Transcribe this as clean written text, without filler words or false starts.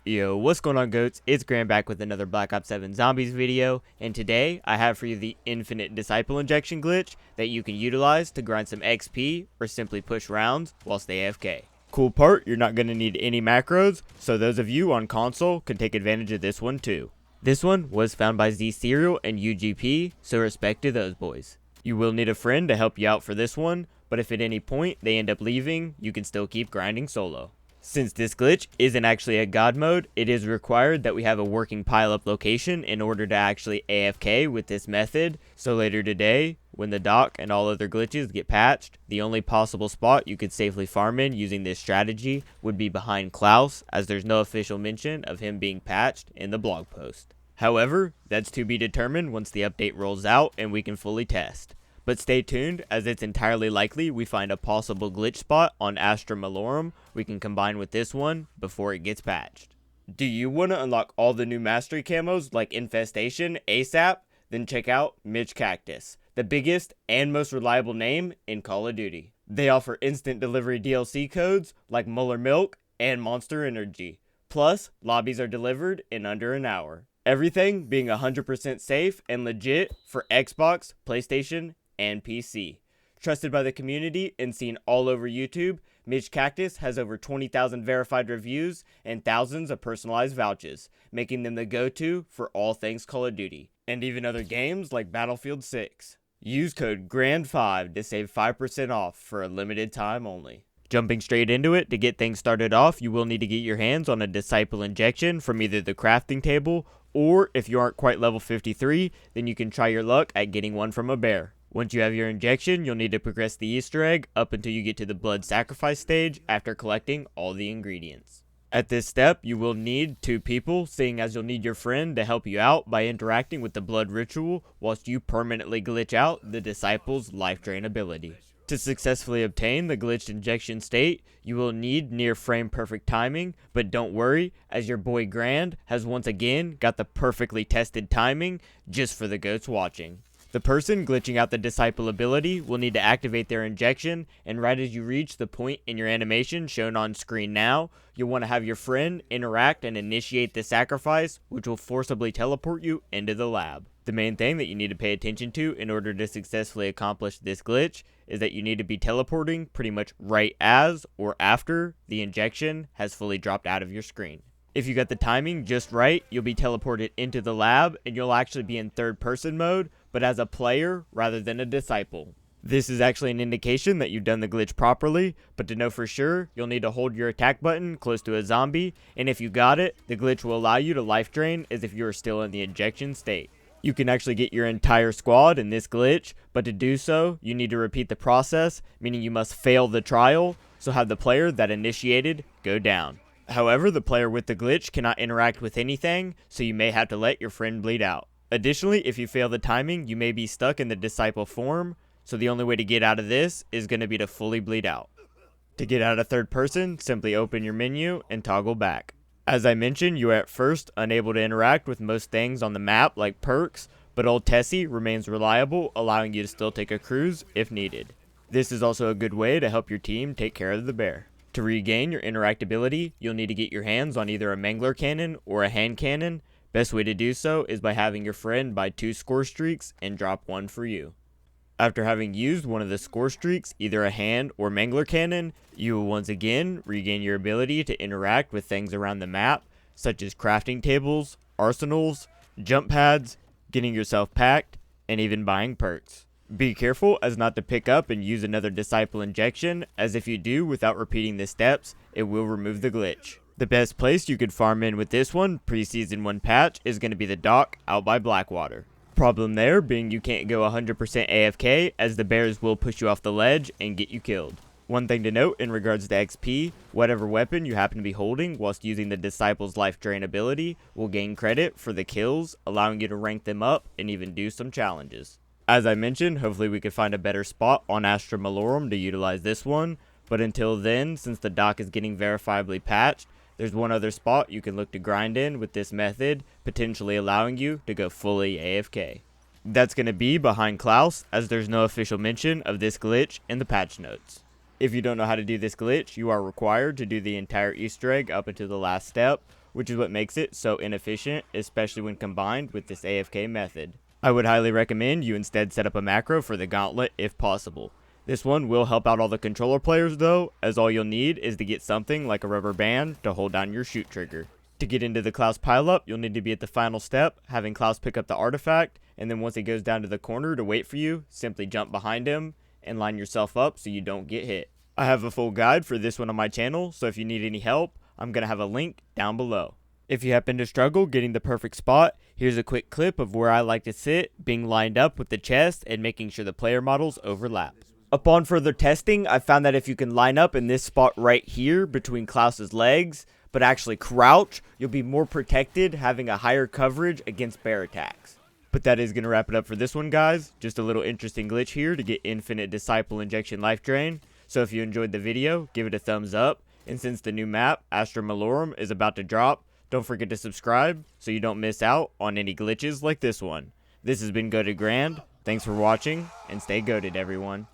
Yo, what's going on, goats? It's Graham back with another Black Ops 7 Zombies video, and today I have for you the infinite disciple injection glitch that you can utilize to grind some XP or simply push rounds whilst AFK. Cool part, you're not going to need any macros, so those of you on console can take advantage of this one too. This one was found by Z Serial and UGP, so respect to those boys. You will need a friend to help you out for this one, but if at any point they end up leaving, you can still keep grinding solo. Since this glitch isn't actually a god mode, it is required that we have a working pile-up location in order to actually AFK with this method, so later today, when the dock and all other glitches get patched, the only possible spot you could safely farm in using this strategy would be behind Klaus, as there's no official mention of him being patched in the blog post. However, that's to be determined once the update rolls out and we can fully test. But stay tuned, as it's entirely likely we find a possible glitch spot on Astra Malorum we can combine with this one before it gets patched. Do you want to unlock all the new mastery camos like Infestation ASAP? Then check out MITCH CACTUS, the biggest and most reliable name in Call of Duty. They offer instant delivery DLC codes like Muller Milk and Monster Energy. Plus, lobbies are delivered in under an hour. Everything being 100% safe and legit for Xbox, PlayStation, and PC. Trusted by the community and seen all over YouTube, MITCH CACTUS has over 20,000 verified reviews and thousands of personalized vouchers, making them the go-to for all things Call of Duty, and even other games like Battlefield 6. Use code GRAND5 to save 5% off for a limited time only. Jumping straight into it, to get things started off, you will need to get your hands on a disciple injection from either the crafting table, or if you aren't quite level 53, then you can try your luck at getting one from a bear. Once you have your injection, you'll need to progress the Easter egg up until you get to the blood sacrifice stage after collecting all the ingredients. At this step, you will need 2 people, seeing as you'll need your friend to help you out by interacting with the blood ritual whilst you permanently glitch out the disciple's life drain ability. To successfully obtain the glitched injection state, you will need near frame perfect timing, but don't worry, as your boy Grand has once again got the perfectly tested timing just for the goats watching. The person glitching out the disciple ability will need to activate their injection, and right as you reach the point in your animation shown on screen now, you'll want to have your friend interact and initiate the sacrifice, which will forcibly teleport you into the lab. The main thing that you need to pay attention to in order to successfully accomplish this glitch is that you need to be teleporting pretty much right as or after the injection has fully dropped out of your screen. If you got the timing just right, you'll be teleported into the lab and you'll actually be in third person mode, but as a player rather than a disciple. This is actually an indication that you've done the glitch properly, but to know for sure, you'll need to hold your attack button close to a zombie, and if you got it, the glitch will allow you to life drain as if you were still in the injection state. You can actually get your entire squad in this glitch, but to do so, you need to repeat the process, meaning you must fail the trial, so have the player that initiated go down. However, the player with the glitch cannot interact with anything, so you may have to let your friend bleed out. Additionally, if you fail the timing, you may be stuck in the disciple form, so the only way to get out of this is going to be to fully bleed out. To get out of third person, simply open your menu and toggle back. As I mentioned, you are at first unable to interact with most things on the map like perks, but old Tessie remains reliable, allowing you to still take a cruise if needed. This is also a good way to help your team take care of the bear. To regain your interactability, you'll need to get your hands on either a mangler cannon or a hand cannon. Best way to do so is by having your friend buy 2 score streaks and drop 1 for you. After having used one of the score streaks, either a hand or mangler cannon, you will once again regain your ability to interact with things around the map, such as crafting tables, arsenals, jump pads, getting yourself packed, and even buying perks. Be careful as not to pick up and use another disciple injection, as if you do without repeating the steps, it will remove the glitch. The best place you could farm in with this one, pre-season 1 patch, is going to be the dock out by Blackwater. Problem there being you can't go 100% AFK, as the bears will push you off the ledge and get you killed. One thing to note in regards to XP, whatever weapon you happen to be holding whilst using the disciple's life drain ability will gain credit for the kills, allowing you to rank them up and even do some challenges. As I mentioned, hopefully we could find a better spot on Astra Malorum to utilize this one, but until then, since the dock is getting verifiably patched, there's one other spot you can look to grind in with this method, potentially allowing you to go fully AFK. That's going to be behind Klaus, as there's no official mention of this glitch in the patch notes. If you don't know how to do this glitch, you are required to do the entire Easter egg up until the last step, which is what makes it so inefficient, especially when combined with this AFK method. I would highly recommend you instead set up a macro for the gauntlet if possible. This one will help out all the controller players though, as all you'll need is to get something like a rubber band to hold down your shoot trigger. To get into the Klaus pileup, you'll need to be at the final step, having Klaus pick up the artifact, and then once he goes down to the corner to wait for you, simply jump behind him and line yourself up so you don't get hit. I have a full guide for this one on my channel, so if you need any help, I'm going to have a link down below. If you happen to struggle getting the perfect spot, here's a quick clip of where I like to sit, being lined up with the chest and making sure the player models overlap. Upon further testing, I found that if you can line up in this spot right here between Klaus's legs, but actually crouch, you'll be more protected, having a higher coverage against bear attacks. But that is going to wrap it up for this one, guys. Just a little interesting glitch here to get infinite Disciple Injection Life Drain. So if you enjoyed the video, give it a thumbs up. And since the new map, Astra Malorum, is about to drop, don't forget to subscribe so you don't miss out on any glitches like this one. This has been Goated Grand. Thanks for watching, and stay goated, everyone.